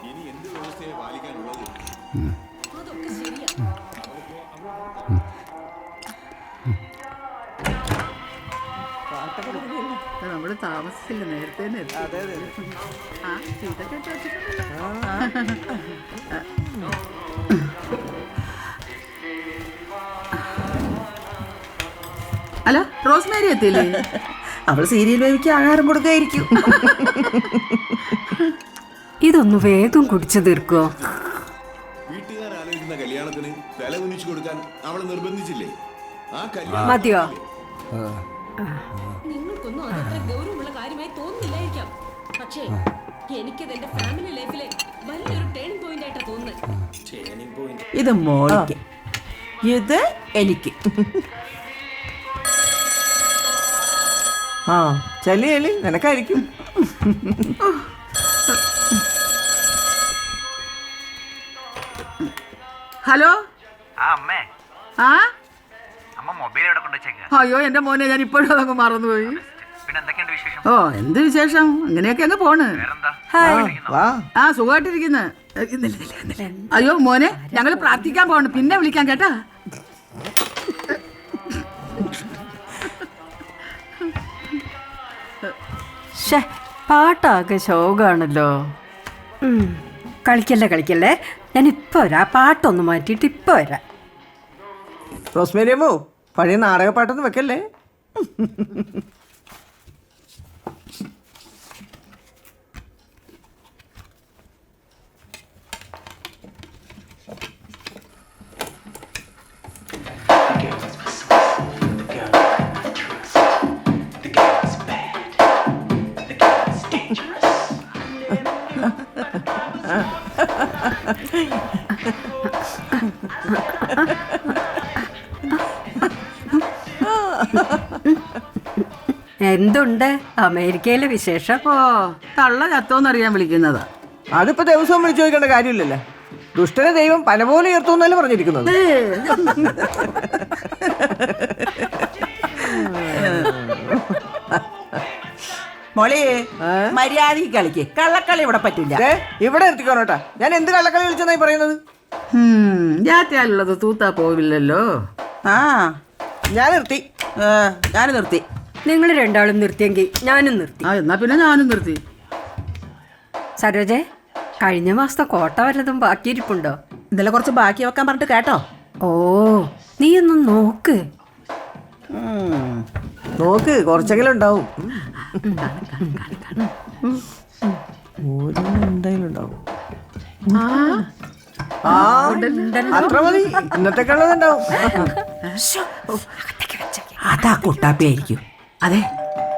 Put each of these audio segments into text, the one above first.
ഇനി എന്ത് വ്യവസ്ഥയെ പാലിക്കാനുള്ളത്? നമ്മള് താമസിച്ചില്ല, നേരത്തെ ഇതൊക്കെ ചോദിച്ചിട്ടുണ്ടല്ലോ. അല്ല, റോസ്മേരി എത്തിയില്ലേ? അവൾ സീരിയൽ ബേബിക്ക് ആഹാരം കൊടുക്കായിരിക്കും. ഇതൊന്ന് വേഗം കുടിച്ചു തീർക്കോ? വീട്ടുകാർ ആലോചിക്കുന്ന കല്യാണത്തിന് തല കുനിച്ചു കൊടുക്കാൻ അവളെ നിർബന്ധിച്ചില്ലേ? ആ കല്യാണം മതിയോ? നിങ്ങൾക്കൊന്നും അതത്ര ഗൗരവമുള്ള കാര്യമായി തോന്നുന്നില്ലായിരിക്കാം. പക്ഷേ എനിക്കത് എന്റെ ഫാമിലി ലൈഫിലെ വലിയൊരു ടേണിംഗ് പോയിന്റ് ആയിട്ടാ തോന്നുന്നത്. ഇത് മോൾക്ക്, ഇത് എനിക്ക്. ആ ചെല്ലി നിനക്കായിരിക്കും. ഹലോ. ആ മൊബൈൽ അയ്യോ എന്റെ മോനെ, ഞാൻ ഇപ്പോഴും അതങ്ങ് മറന്നുപോയി. ഓ എന്ത് വിശേഷം, അങ്ങനെയൊക്കെ അങ്ങ് പോണ്. ആ സുഖമായിട്ടിരിക്കുന്നു. അയ്യോ മോനെ, ഞങ്ങൾ പ്രാർത്ഥിക്കാൻ പോണ്, പിന്നെ വിളിക്കാം കേട്ടാ. പാട്ടാകെ ശോകാണല്ലോ. കളിക്കല്ലേ, ഞാൻ ഇപ്പൊ വരാം. പാട്ടൊന്ന് മാറ്റിയിട്ട് ഇപ്പൊ വരാം. റോസ്മേരിയമ്മോ, പഴയ നാടകപ്പാട്ടൊന്നും വെക്കല്ലേ. എന്തുണ്ട് അമേരിക്കയിലെ വിശേഷം? ഓ തള്ള ചത്തോന്നറിയാൻ വിളിക്കുന്നതാ. അതിപ്പോ ദിവസവും വിളിച്ചു ചോദിക്കേണ്ട കാര്യമില്ലല്ലോ. ദുഷ്ടനെ ദൈവം പല പോലെ ഉയർത്തുന്നല്ലേ പറഞ്ഞിരിക്കുന്നത്. മോളെ മര്യാദക്ക് കളിക്ക്, കള്ളക്കളി ഇവിടെ പറ്റില്ല. ഇവിടെ നിർത്തിക്കോണോട്ടാ. ഞാൻ എന്ത് കള്ളക്കളി വിളിച്ചെന്നായി പറയുന്നത്? ജാത്തിയാലുള്ളത് തൂത്താ പോവില്ലല്ലോ. ആ ഞാൻ നിർത്തി. നിങ്ങൾ രണ്ടാളും നിർത്തിയെങ്കിൽ ഞാനും നിർത്തി. ആ എന്നാ പിന്നെ ഞാനും നിർത്തി. സരോജെ, കഴിഞ്ഞ മാസത്തെ കോട്ട വല്ലതും ബാക്കിയിരിപ്പുണ്ടോ? ഇന്നലെ കുറച്ച് ബാക്കി വെക്കാൻ പറഞ്ഞിട്ട് കേട്ടോ. ഓ നീ ഒന്ന് നോക്ക്. കുറച്ചെങ്കിലും ഉണ്ടാവും. എന്തായാലും ഉണ്ടാവും. അത്ര മതി, ഇന്നത്തേക്കുള്ളതുണ്ടാവും. അതാ കുട്ടാപ്പിയായിരിക്കും. അതെ,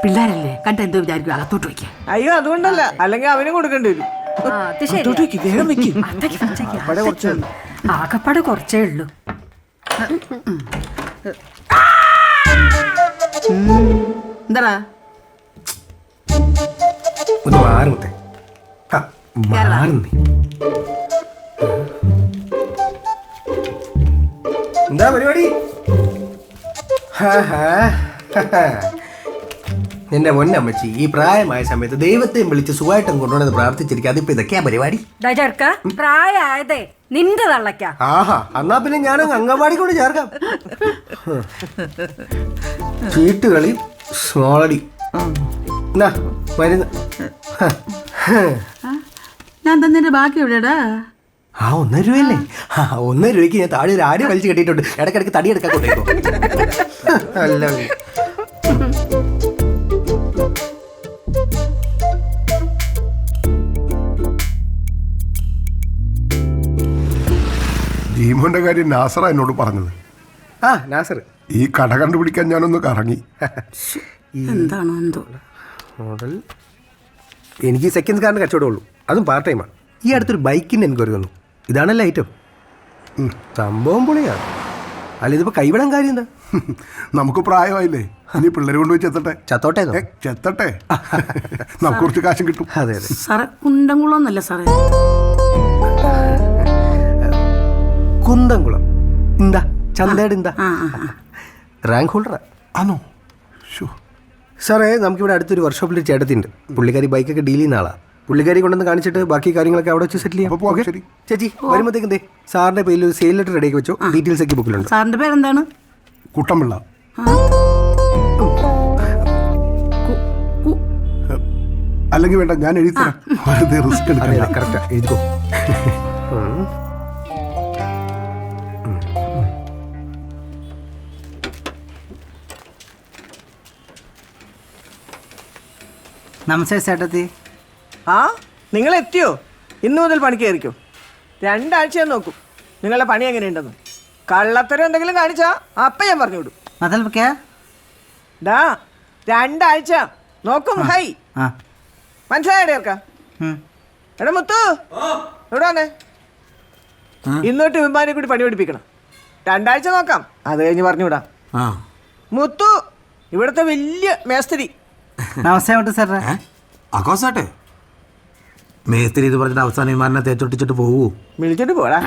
പിള്ളേരല്ലേ കണ്ട എന്തോ വിചാരിക്കും, അകത്തോട്ട് വയ്ക്കുക. അയ്യോ അതുകൊണ്ടല്ല, അല്ലെങ്കിൽ അവനും കൊടുക്കേണ്ടി വരും. വേഗം വെക്കും. ആകപ്പാട് കുറച്ചേ ഉള്ളൂ. എന്താ ഒന്ന് മാറുന്നേ. മാറുന്നേ. എന്താ പരിപാടി? എന്റെ പൊന്നമ്മച്ചി, ഈ പ്രായമായ സമയത്ത് ദൈവത്തെയും വിളിച്ച് സുഖമായിട്ടും കൊണ്ടുപോകുന്നത് പ്രാർത്ഥിച്ചിരിക്കുക. അതിപ്പോ ഇതൊക്കെയാ പരിപാടി. പ്രായമായതേ നിന്റെ തള്ളയ്ക്ക. ആഹാ, എന്നാ പിന്നെ ഞാനങ്ങ് അംഗൻവാടി കൊണ്ട് ചേർക്കാം. ചീട്ടുകളി, സ്മോളടി, മരുന്ന്. ഞാൻ തന്നിട്ട് ബാക്കി എവിടെയാടാ? ആ 1 രൂപയല്ലേ? 1 രൂപയ്ക്ക് ഞാൻ താഴെ ഒരു ആടി വലിച്ചു കെട്ടിയിട്ടുണ്ട്. ഇടയ്ക്കിടയ്ക്ക് തടി എടുക്കാൻ കൊണ്ടേക്കോ. അല്ല ജീമോന്റെ കാര്യം നാസറ എന്നോട് പറഞ്ഞത്. ആ നാസർ, ഈ കട കണ്ടുപിടിക്കാൻ ഞാനൊന്ന് കറങ്ങി. എന്താണോ എന്തോ മോഡൽ. എനിക്ക് സെക്കൻഡ് കാറിന് കച്ചവടമുള്ളൂ, അതും പാർട്ട് ടൈമാണ്. ഈ അടുത്തൊരു ബൈക്കിന് എൻക്വയറി വന്നു. ഇതാണല്ലേ ഐറ്റം. സംഭവം പൊളിയാണ്. അല്ല ഇതിപ്പോ കൈവിടാൻ കാര്യം എന്താ? നമുക്ക് പ്രായമായില്ലേ, ഇനി പിള്ളേരെ കൊണ്ടുപോയി ചെത്തട്ടെ. ചത്തോട്ടെ. ചെത്തട്ടെ, നമുക്ക് കുറച്ച് കാശും കിട്ടും. അതെ അതെ. സാറേ കുണ്ടംകുളന്നല്ല സാറേ, കുന്തംകുളം. എന്താ ചന്തയുടെ എന്താ റാങ്ക് ഹോൾഡറാ ആണോ? ഷോ സാറേ, നമുക്കിവിടെ അടുത്തൊരു വർക്ക്ഷോപ്പിൽ ഒരു ചേട്ടത്തിണ്ട്. പുള്ളിക്കാരി ബൈക്കൊക്കെ ഡീൽ ചെയ്യുന്ന ആളാ. പുള്ളിക്കാരി കൊണ്ടുവന്ന് കാണിച്ചിട്ട് ബാക്കി കാര്യങ്ങളൊക്കെ അവിടെ വെച്ച് സെറ്റിൽ ചെയ്യാം. പോകാം. ശരി ചേച്ചി വരുമ്പോഴത്തേക്കും ദേ സാറിന്റെ പേരിൽ ഒരു സെയിൽ ലെറ്റർ റെഡിയാക്കി വെച്ചോ. ഡീറ്റെയിൽസ് ഒക്കെ ബുക്കിലുണ്ട്. സാറിന്റെ പേരെന്താണ്? കുട്ടമ്പിള്ള. അല്ലെങ്കിൽ വേണ്ട, ഞാൻ എഴുതി തരാം. വെറുതെ റിസ്ക് എടുക്കണ്ട. കറക്റ്റാ എഴുതിക്കോ. നമസ്തേ ചേട്ടത്തി. ആ നിങ്ങൾ എത്തിയോ? ഇന്നു മുതൽ പണിക്ക് കയറിക്കോ. 2 ആഴ്ച ഞാൻ നോക്കും നിങ്ങളുടെ പണി എങ്ങനെയുണ്ടെന്ന്. കള്ളത്തരം എന്തെങ്കിലും കാണിച്ചാ അപ്പം ഞാൻ പറഞ്ഞു വിടും. ഡാ 2 ആഴ്ച നോക്കും. ഹൈ മനസ്സിലായടേ ഇറക്ക. എടാ മുത്തു എവിടെ വന്നേ? ഇന്നോട്ട് വിമാനെ കൂടി പണി പഠിപ്പിക്കണം. 2 ആഴ്ച നോക്കാം, അത് കഴിഞ്ഞ് പറഞ്ഞു വിടാം. മുത്തു ഇവിടുത്തെ വലിയ മേസ്തിരി. നമസ്തേ സാറേ. ആഘോഷാട്ടെ മേസ്തിരി ഇത് പറഞ്ഞിട്ട് അവസാനം വിമാനെ തേച്ചൊട്ടിച്ചിട്ട് പോവൂ. വിളിച്ചിട്ട് പോടാ.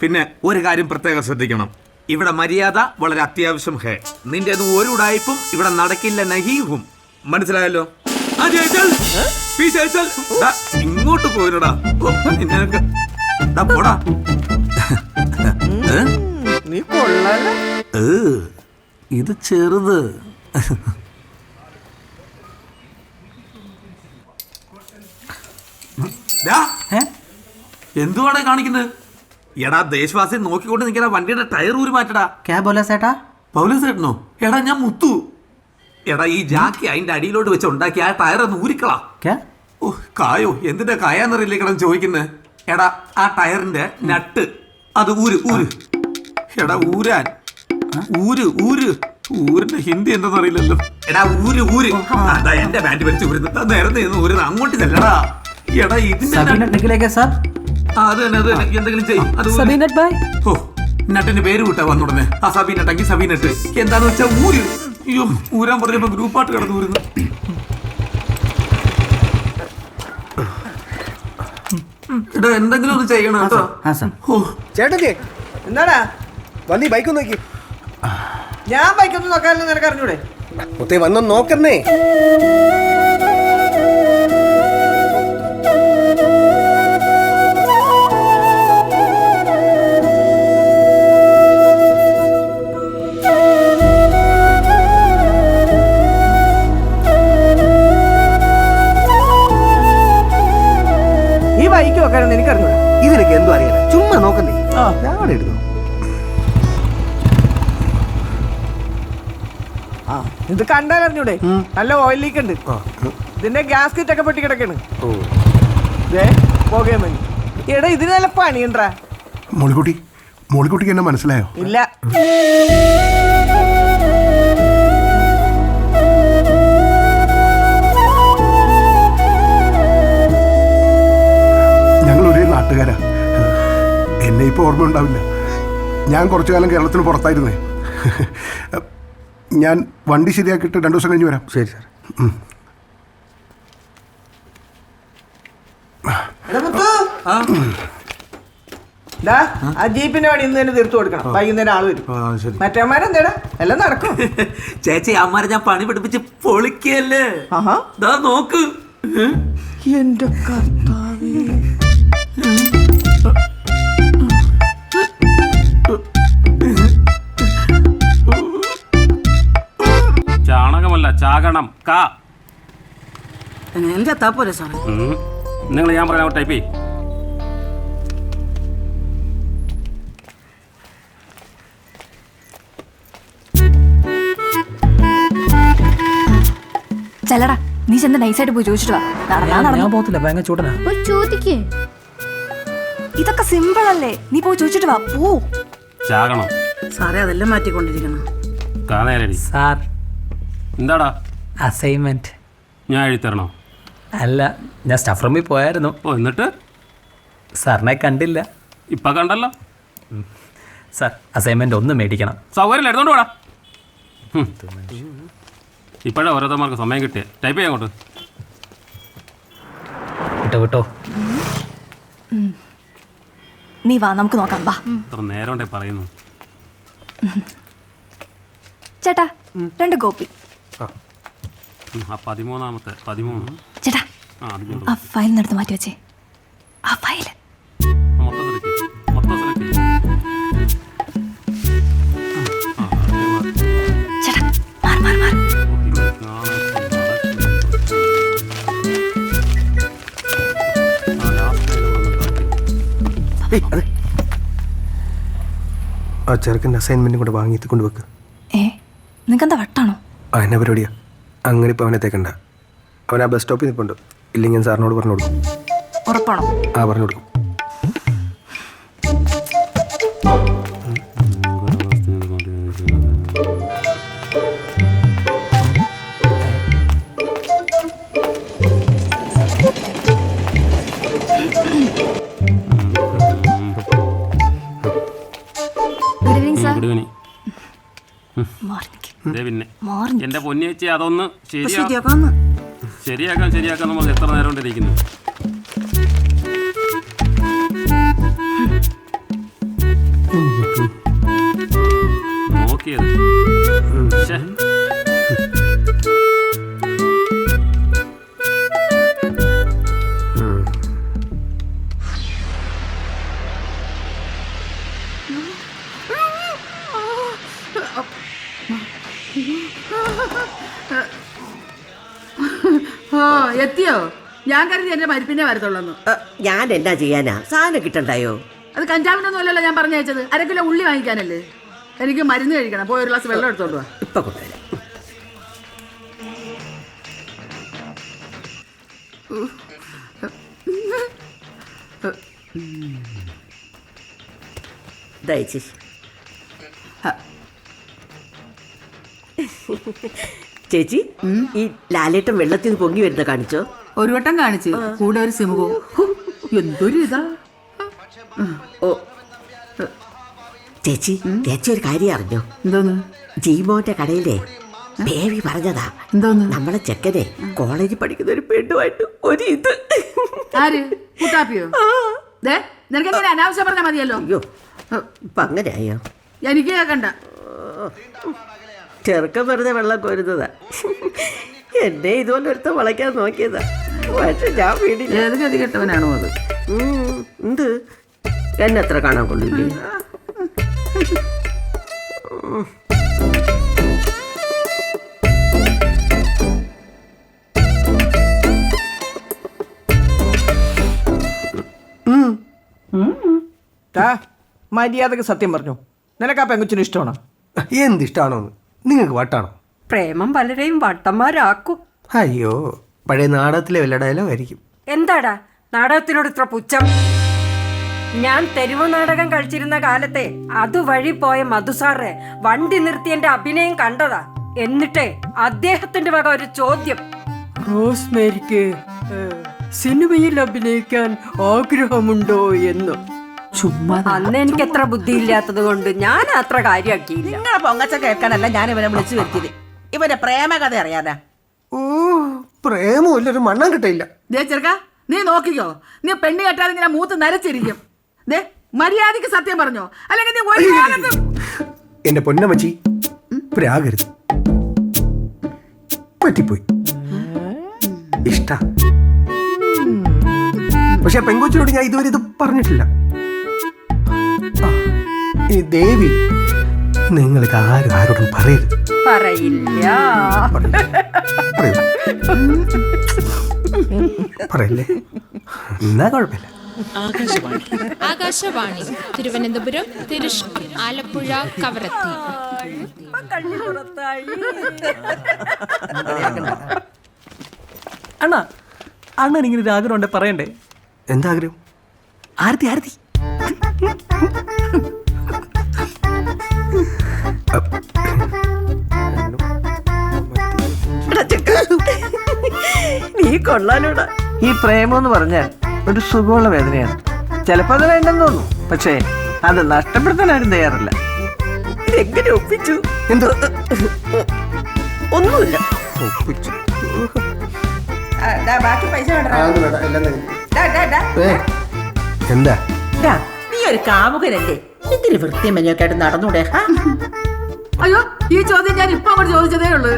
പിന്നെ ഒരു കാര്യം പ്രത്യേകം ശ്രദ്ധിക്കണം, ഇവിടെ മര്യാദ വളരെ അത്യാവശ്യം. ഹേ, നിന്റെ ഒരു ഉടായ്പും ഇവിടെ നടക്കില്ല. നഹീഹും മനസ്സിലായല്ലോ? ഇങ്ങോട്ട് പോയിടാ പോടാ. നീ കൊള്ളാലോ. ഇത് ചെറുത്. എന്തുവാണ് കാണിക്കുന്നത്? എടാ ദേശവാസി നോക്കിക്കൊണ്ട് നിൽക്കുന്ന വണ്ടിയുടെ ടയർ ഊരി മാറ്റടാ. പൗലോസേട്ടനോ? എടാ ഞാൻ മുത്തു. എടാ ഈ ജാക്കി അതിന്റെ അടിയിലോട്ട് വെച്ച് ഉണ്ടാക്കി ആ ടയർ ഒന്ന് ഊരിക്കളാ. ഓ കായോ, എന്തിന്റെ കായാന്നറിയില്ലേ കിടന്ന് ചോദിക്കുന്നത്. എടാ ആ ടയറിന്റെ നട്ട് അത് ഊര് ഊര്. എടാ ഊരാൻ ഊര് ഊര്. ഊരിന്റെ ഹിന്ദി എന്താന്ന് അറിയില്ലല്ലോ. എടാ ഊര് ഊര്. അതാ എന്റെ ബാൻഡ് വലിച്ച് ഊരുന്നത്. നേരത്തെ ഊരുന്നത് അങ്ങോട്ട് ചെല്ലടാ. എടാ ഇതിന്റെ അത് തന്നെ എന്തെങ്കിലും ചെയ്യും. ഓ നട്ടിന് പേര് വിട്ടാ വന്നുടനെ. ആ സബീനട്ടെങ്കിൽ സബീനട്ട് എന്താന്ന് വെച്ചാ ഊര്. അയ്യോ ഊരാൻ പറഞ്ഞപ്പോ ഗ്രൂപ്പായിട്ട് കിടന്ന് ഊരുന്നു. എടാ എന്തെങ്കിലും ഒന്ന് ചെയ്യണം കേട്ടോ. ചേട്ടത്തി എന്താടാ വന്നീ ബൈക്ക് നോക്കി. ഞാൻ ബൈക്കൊന്നും നോക്കാനല്ലോ നിനക്ക് അറിഞ്ഞൂടെ? മുത്തേ വന്നോ നോക്കുന്നേ. ഈ ബൈക്ക് നോക്കാനൊന്നും എനിക്ക് അറിഞ്ഞൂടാ. ഇതിനൊക്കെ എന്തോ അറിയാം, ചുമ്മാ നോക്കുന്നേ. ഞാൻ എടുക്കുന്നു. ഇത് കണ്ടാൽ അറിഞ്ഞൂടെ? നല്ല ഓയിൽ ലീക്ക് ഉണ്ട്. ഇതിന്റെ ഗ്യാസ് കിറ്റ് ഒക്കെ പൊട്ടി കിടക്കാണ്. പോകേ മതി. എടാ ഇതിന് നല്ല പണിയുണ്ടാ. മോളിക്കുട്ടിക്ക് എന്നെ മനസ്സിലായോ? ഇല്ല. ഞങ്ങൾ ഒരേ നാട്ടുകാരാ. എന്നെ ഇപ്പോൾ ഓർമ്മ ഉണ്ടാവില്ല. ഞാൻ കുറച്ചു കാലം കേരളത്തിന് പുറത്തായിരുന്നേ. ഞാൻ വണ്ടി ശരിയാക്കിയിട്ട് 2 ദിവസം കഴിഞ്ഞ് വരാം. ശരി സാർ. ആ ജീപ്പിന്റെ പണി ഇന്ന് തന്നെ തീർത്തു കൊടുക്കണം. വൈകുന്നേരം ആള് വരും. മറ്റേമാരെന്താടാ എല്ലാം നടക്കും. ചേച്ചി അമ്മാരെ ഞാൻ പണി പഠിപ്പിച്ച് പൊളിക്കല്ലേ. നോക്ക്. എന്റെ കർത്താവേ. ചാണകമല്ല ചാകണം. എങ്ങനെ ചത്താ പോരെ സാറേ? നിങ്ങൾ ഞാൻ പറയാൻ ടൈപ്പ് ചെയ്യും. ചെല്ലടാ, നീ ചെന്ന് നൈസായിട്ട് പോയി ചോദിച്ചിട്ട് വാ. ഇതൊക്കെ സിമ്പിൾ അല്ലേ? നീ പോയി ചോദിച്ചിട്ട് വാ. പോ. ചാകണം സാറേ, അതെല്ലാം മാറ്റിക്കൊണ്ടിരിക്കണം. സാർ എന്താടാ അസൈൻമെന്റ് ഞാൻ എഴുതിത്തരണോ? അല്ല, ഞാൻ സ്റ്റാഫ് റൂമിൽ പോയായിരുന്നു. ഓ എന്നിട്ട്? സാറിനെ കണ്ടില്ല. ഇപ്പം കണ്ടല്ലോ. സാർ അസൈൻമെന്റ് ഒന്ന് മേടിക്കണം. സൗകര്യം എടുത്തോണ്ട് പോടാ. ഇപ്പോഴേ ഓരോരുത്തർക്ക് സമയം കിട്ടിയ ടൈപ്പ് ചെയ്യാൻ അങ്ങോട്ട്. വിട്ടോ നീ വാ നമുക്ക് നോക്കാം. വാ ഇത്ര നേരം കൊണ്ടേ പറയുന്നു. ചേട്ടാ 2 കോപ്പി. ആ 13 ചേട്ടാ ആ ഫയൽ എടുത്ത് മാറ്റി വെച്ചേ. ആ ഫയൽ മൊത്തം സെലക്ട്. ചേട്ടാ മാർ ആ ചെറുക്കൻ്റെ അസൈൻമെന്റും കൂടെ വാങ്ങിയിട്ട് കൊണ്ടുവെക്ക്. നിനക്കെന്താ വട്ടാണോ? എന്നെ പരിപാടിയാ. അങ്ങനെ ഇപ്പോൾ അവനെ തേക്കണ്ട. അവൻ ആ ബസ് സ്റ്റോപ്പിൽ നിൽപ്പുണ്ട്. ഇല്ലെങ്കിൽ ഞാൻ സാറിനോട് പറഞ്ഞു കൊടുക്കും. ഉറപ്പാണോ? ആ പറഞ്ഞു കൊടുക്കും. പിന്നെ എന്റെ പൊന്നി വെച്ച് അതൊന്ന് ശരിയാക്കാൻ നമ്മൾ എത്ര നേരം കൊണ്ടിരിക്കുന്നു. നോക്കിയത് എത്തിയോ? ഞാൻ കരുതി എന്റെ മരിപ്പിനെ വരത്തുള്ളൂ. ഞാൻ എന്നാ ചെയ്യാനാ? സാധനം കിട്ടണ്ടായോ? അത് കഞ്ചാവിനൊന്നും അല്ലല്ലോ ഞാൻ പറഞ്ഞയച്ചത്. 1 കിലോ ഉള്ളി വാങ്ങിക്കാനല്ലേ. എനിക്ക് മരുന്ന് കഴിക്കണം. പോയി 1 ഗ്ലാസ് വെള്ളം എടുത്തോണ്ട് വാ. ഇപ്പൊ കൊണ്ടുവരാം. ചേച്ചി ഈ ലാലേട്ടൻ വെള്ളത്തിൽ നിന്ന് പൊങ്ങി വരുന്ന കാണിച്ചോ? ഒരു വട്ടം കാണിച്ച് കൂടെ ഒരു സിമുഖോ. എന്തൊരു ഇതാ. ചേച്ചി ഒരു കാര്യം അറിഞ്ഞോ? എന്തോന്ന്? ജീമോന്റെ കടയിലെ ബേബി പറഞ്ഞതാ. എന്തോന്ന്? നമ്മളെ ചെക്കനെ കോളേജിൽ പഠിക്കുന്ന ഒരു പെണ്ണുമായിട്ട് ഒരു ഇത്. ആര്? കുട്ടാപ്പിയോ? നിനക്കെങ്ങനെ അനാവശ്യം പറഞ്ഞാൽ മതിയല്ലോ. അയ്യോ ഇപ്പൊ അങ്ങനെയായോ? എനിക്ക് കേൾക്കണ്ട. ചെറുക്കം വെറുതെ വെള്ളം കോരുന്നതാ. എന്നെ ഇതുപോലെ ഒരുത്ത വളയ്ക്കാൻ നോക്കിയതാ. പക്ഷെ ഞാൻ വീടില്ല. ഏത് ഗതി കെട്ടവനാണോ അത്? എന്ത് എന്നെ എത്ര കാണാൻ കൊള്ളില്ലേ? മര്യാദക്ക് സത്യം പറഞ്ഞു. നിനക്ക് ആ പെങ്കുച്ചിന് ഇഷ്ടമാണോ? എന്ത് ഇഷ്ടമാണോന്ന്? നിങ്ങൾക്ക് വട്ടാണോ? പ്രേമം പലരെയും വട്ടന്മാരാക്കും. അയ്യോ പഴയ നാടകത്തിലെ വല്ല ഡയലോഗായിരിക്കും. എന്താടാ നാടകത്തിനോട് ഇത്ര പുച്ഛം? ഞാൻ തെരുവ് നാടകം കളിച്ചിരുന്ന കാലത്തെ അതുവഴി പോയ മധുസാറെ വണ്ടി നിർത്തി എന്റെ അഭിനയം കണ്ടതാ. എന്നിട്ടേ അദ്ദേഹത്തിന്റെ വക ഒരു ചോദ്യം. റോസ്മേരിക്ക് സിനിമയിൽ അഭിനയിക്കാൻ ആഗ്രഹമുണ്ടോ എന്ന്. ചുമ്മാ അന്ന് എനിക്ക് എത്ര ബുദ്ധിയില്ലാത്തത് കൊണ്ട് ഞാൻ അത്ര കാര്യമാക്കിയില്ല. നിങ്ങളെ പൊങ്ങച്ച കേൾക്കാനല്ല ഞാൻ ഇവനെ വിളിച്ചു വരുത്തിയത്. ഇവന്റെ പ്രേമകഥ അറിയാനാ. പ്രേമമില്ല, ഒരു മണ്ണം കിട്ടില്ല. ചെറുക്ക നീ നോക്കിക്കോ. നീ പെണ്ണ് കേട്ടാൽ ഇങ്ങനെ മൂത്ത് നരച്ചിരിക്കും. മര്യാദക്ക് സത്യം പറഞ്ഞോ, അല്ലെങ്കിൽ നീ ഒരു കാലത്തും. എന്റെ പൊന്നമ്മച്ചി പ്രാകരുത്. പറ്റിപ്പോയി. ഇഷ്ട. പക്ഷെ പെങ്കൊച്ചിനോട് ഞാൻ ഇതുവരെ ഇത് പറഞ്ഞിട്ടില്ല. ഈ ദേവി നിങ്ങൾക്ക് ആരോടും പറയരുത്. പറയില്ല. പറയല്ലേ? എന്നാ കുഴപ്പമില്ല. ആകാശവാണി തിരുവനന്തപുരം, തൃശ്ശൂർ, ആലപ്പുഴ, കവരത്തി. അണ്ണാ അണ്ണൻ ഇങ്ങനെ ഒരു ആഗ്രഹം ഉണ്ടെ പറയണ്ടേ? എന്താ ആഗ്രഹം? ആരതി ആരതി നീ കൊള്ളാലോടാ. ഈ പ്രേമം എന്ന് പറഞ്ഞാൽ ഒരു സുഖമുള്ള വേദനയാണ്. ചിലപ്പോ അത് വേണ്ടെന്ന് തോന്നും, പക്ഷേ അത് നഷ്ടപ്പെടുത്താൻ ആരും തയ്യാറല്ല. ഇതെങ്ങനെ ഒപ്പിച്ചു? എന്തോ ഒന്നുമില്ല. ഒപ്പിച്ചു. ബാക്കി പൈസ എന്താ? നീ ഒരു കാമുകനല്ലേ? എന്തിനു വൃത്തിയും മെഞ്ഞൊക്കെയായിട്ട് നടന്നൂടെ? അയ്യോ, ഈ ചോദ്യം ഞാൻ ഇപ്പൊ അങ്ങോട്ട് ചോദിച്ചതേ ഉള്ളൂ.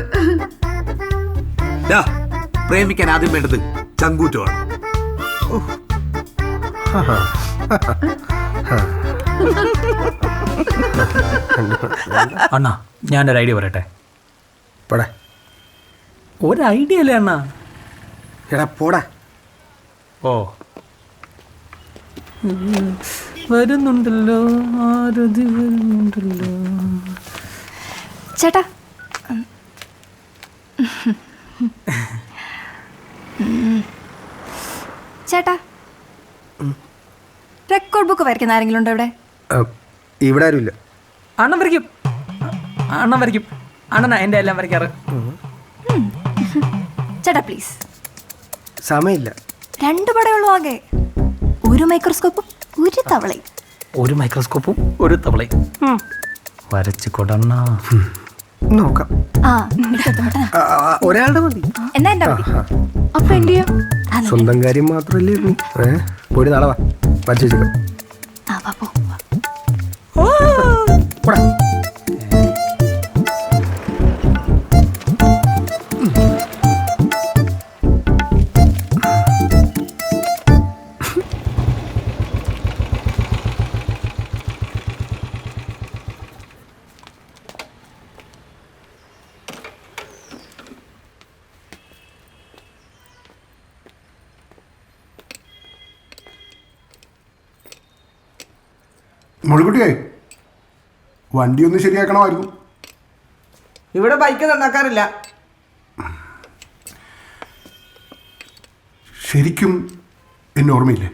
പ്രേമിക്കാൻ ആദ്യം വേണ്ടത് ചങ്കൂറ്റമാണ്. അണ്ണാ ഞാനൊരു ഐഡിയ പറയട്ടെ. പോടാ. ഒരു ഐഡിയ അല്ലേ അണ്ണാ? എടാ പോടാ. ഓ വരുന്നുണ്ടല്ലോ, ആരതി വരുന്നുണ്ടല്ലോ. ചേട്ടാ, ചേട്ടാ, റെക്കോർഡ് ബുക്ക് വരയ്ക്കുന്ന ആരെങ്കിലും ഉണ്ടോ ഇവിടെ? ഇവിടെ ആരുമില്ല. അണ്ണൻ വരയ്ക്കും, അണ്ണൻ വരയ്ക്കും. അണ്ണനാ എൻ്റെ എല്ലാം വരയ്ക്കാറ്. ചേട്ടാ പ്ലീസ്. സമയമില്ല. 2 പടയുള്ളൂ ആകെ. ഒരു മൈക്രോസ്കോപ്പും ഒരു തവളയും. ഒരു മൈക്രോസ്കോപ്പും ഒരു തവളയും വരച്ചു കൊടണ്ണ. നോക്കാം. ഒരാളുടെ മതി. എന്നാ എന്റെ മതി. അപ്പൊ എന്റെയോ? സ്വന്തം കാര്യം മാത്രല്ലേ. പോയി നാളെ വാ, വരച്ചു വെച്ചേക്കാം. മുഴുകുട്ടിയായി വണ്ടി ഒന്ന് ശരിയാക്കണമായിരുന്നു. ഇവിടെ ബൈക്ക് നന്നാക്കാറില്ല. ശരിക്കും എന്നെ ഓർമ്മയില്ലേ?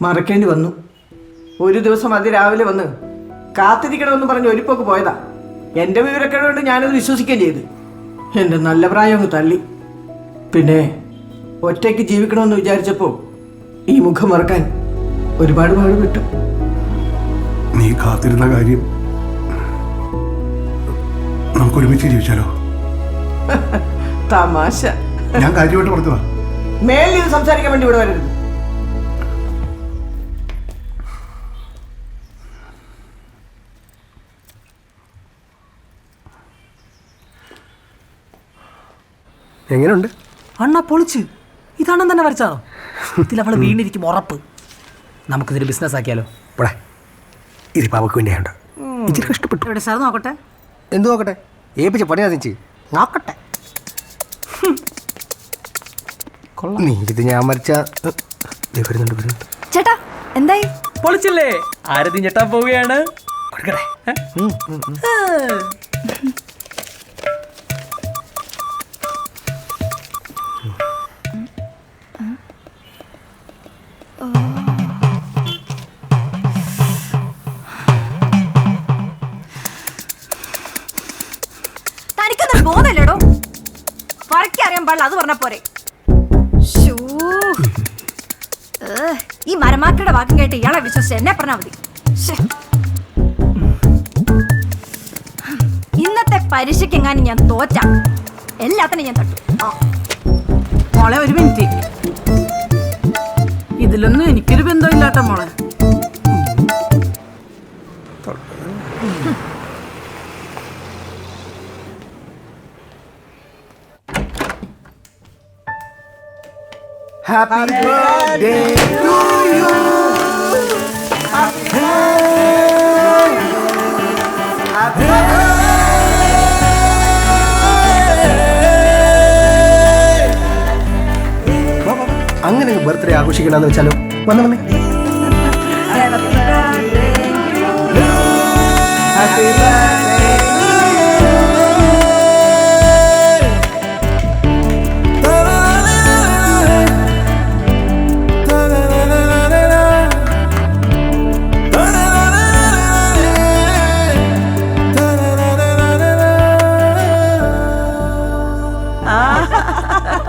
മറക്കേണ്ടി വന്നു. ഒരു ദിവസം അതിരാവിലെ വന്ന് കാത്തിരിക്കണമെന്ന് പറഞ്ഞ് ഒരുപ്പൊക്കെ പോയതാ. എൻ്റെ വിവരക്കേട് കൊണ്ട് ഞാനത് വിശ്വസിക്കുകയും ചെയ്തു. എൻ്റെ നല്ല പ്രായം അങ്ങ് തള്ളി. പിന്നെ ഒറ്റയ്ക്ക് ജീവിക്കണമെന്ന് വിചാരിച്ചപ്പോൾ ഈ മുഖം മറക്കാൻ ഒരുപാട് പാടുപെട്ടു. നീ കാത്തിരുന്ന കാര്യം നമുക്ക് ഒരുമിച്ച് ജീവിച്ചാലോ? തമാശ. ഞാൻ കാര്യമായിട്ട് പറഞ്ഞതാ. മേലിൽ ഇത് സംസാരിക്കാൻ വേണ്ടി ഇവിടെ വരരുത്. എങ്ങനെയുണ്ട്? അണ്ണാ പൊളിച്ച്. ഇതാണ് തന്നെ വരച്ചാണോ? ഇതിൽ അവള് വീണിരിക്കും ഉറപ്പ്. നമുക്കിതൊരു ബിസിനസ് ആക്കിയാലോ? പോടാ. ഇത് പാവക്ക് വേണ്ടിയാണ്ട് ഇച്ചിരി കഷ്ടപ്പെട്ടു. ഇവിടെ സാർ നോക്കട്ടെ. എന്തു നോക്കട്ടെ? ഏപ്പിച്ച പണി അതിച്ച് നോക്കട്ടെ. നീ ഇത് ഞാൻ മരിച്ച വരുന്നുണ്ട്. ചേട്ടാ എന്തായി? പൊളിച്ചില്ലേ? ആരതി ഞെട്ടാൻ പോവുകയാണ്. തനിക്കൊന്നും ബോധമില്ലടോ. വരയ്ക്കറിയാൻ പാടില്ല, അത് പറഞ്ഞ പോരെ. ഈ മരമാക്കയുടെ വാക്കും കേട്ട് ഇയാളെ വിശ്വസിച്ച് എന്നെ പറഞ്ഞാ മതി. ഇന്നത്തെ പരീക്ഷയ്ക്കെങ്ങാനും ഞാൻ തോറ്റ എല്ലാത്തിനും ഞാൻ തട്ടു. മോളെ ഒരു മിനിറ്റ്. ഇതിലൊന്നും എനിക്കൊരു ബന്ധമില്ലാട്ടോ മോളെ. Happy birthday to you. Happy അങ്ങനെ ബർത്ത്ഡേ ആഘോഷിക്കണമെന്ന് വെച്ചാലോ? വന്നു വന്നേ. Happy birthday.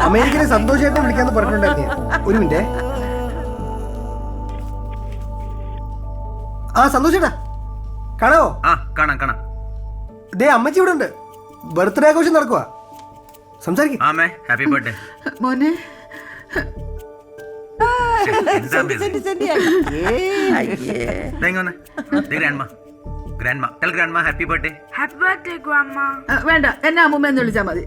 അമേരിക്കയിലെ സന്തോഷമായിട്ട് വിളിക്കാന്ന് പറഞ്ഞിട്ടുണ്ടായിരുന്നു. ഒരു മിനിറ്റ്. ആ സന്തോഷേട്ടാ, കാണാവോ? ആ കാണാം കാണാം. ദേ അമ്മച്ചി ഇവിടെ ഉണ്ട്. ബർത്ത്ഡേ ആഘോഷം നടക്കുക. സംസാരിക്കും. ആമേ ഹാപ്പി ബർത്ത്ഡേ. മോനെ ഹാപ്പി ബർത്ത്ഡേ. വേണ്ട, എന്നെ അമ്മൂമ്മ എന്ന് വിളിച്ചാ മതി.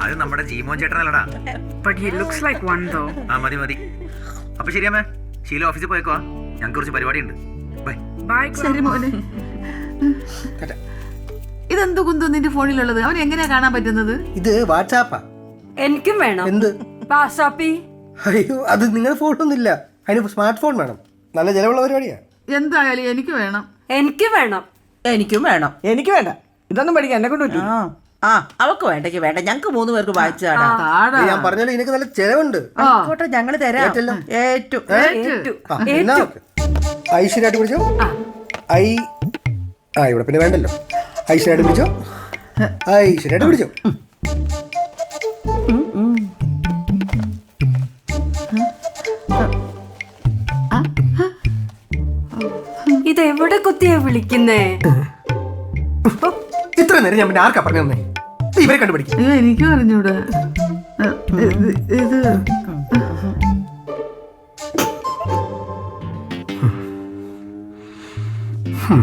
അത് നമ്മുടെ ജീമോൻ ചേട്ടനല്ലടാ. മതി മതി. അപ്പൊ ശരിയമ്മേ, ശീല ഓഫീസിൽ പോയേക്കോ. ഞങ്ങൾക്ക് കുറച്ച് പരിപാടിയുണ്ട്. ബൈ. ശരി മോനെ. ഇതെന്ത് കുന്തു നിന്റെ ഫോണിലുള്ളത്? അവൻ എങ്ങനെയാ കാണാൻ പറ്റുന്നത്? ഇത് വാട്സാപ്പാ. എനിക്കും വേണം. എന്ത് വാട്സാപ്പി? അയ്യോ, അത് നിങ്ങളുടെ ഫോണൊന്നുമില്ല. അതിന് സ്മാർട്ട് ഫോൺ വേണം. നല്ല ചെലവുള്ള പരിപാടിയാ. എന്തായാലും എനിക്ക് വേണം. എനിക്ക് വേണം. എനിക്കും വേണം. എനിക്ക് വേണ്ട. ഇതൊന്നും പഠിക്കാൻ എന്നെ കൊണ്ട് പറ്റും. ആ അവക്ക് വേണ്ടെങ്കിൽ വേണ്ട, ഞങ്ങക്ക് 3 പേർക്ക് വായിച്ചാടാ. ഞാൻ പറഞ്ഞാലോ, എനിക്ക് നല്ല ചെലവുണ്ട്. ആയിക്കോട്ടെ, ഞങ്ങള് തരാം. ഏറ്റു. ഐശ്വര്യായിട്ട് പിടിച്ചോ. ഇവിടെ പിന്നെ വേണ്ടല്ലോ. ഐശ്വര്യായിട്ട് പിടിച്ചോ. ഐശ്വര്യായിട്ട് പിടിച്ചോ. ഇതെവിടെ കുത്തിയാ വിളിക്കുന്നേ? ഇത്ര നേരം ഞാൻ പിന്നെ ആർക്കാ പറഞ്ഞു തന്നെ? ഇവരെ കണ്ടുപിടിക്കും. എനിക്കും അറിഞ്ഞൂടാ. ഇത് Hmm.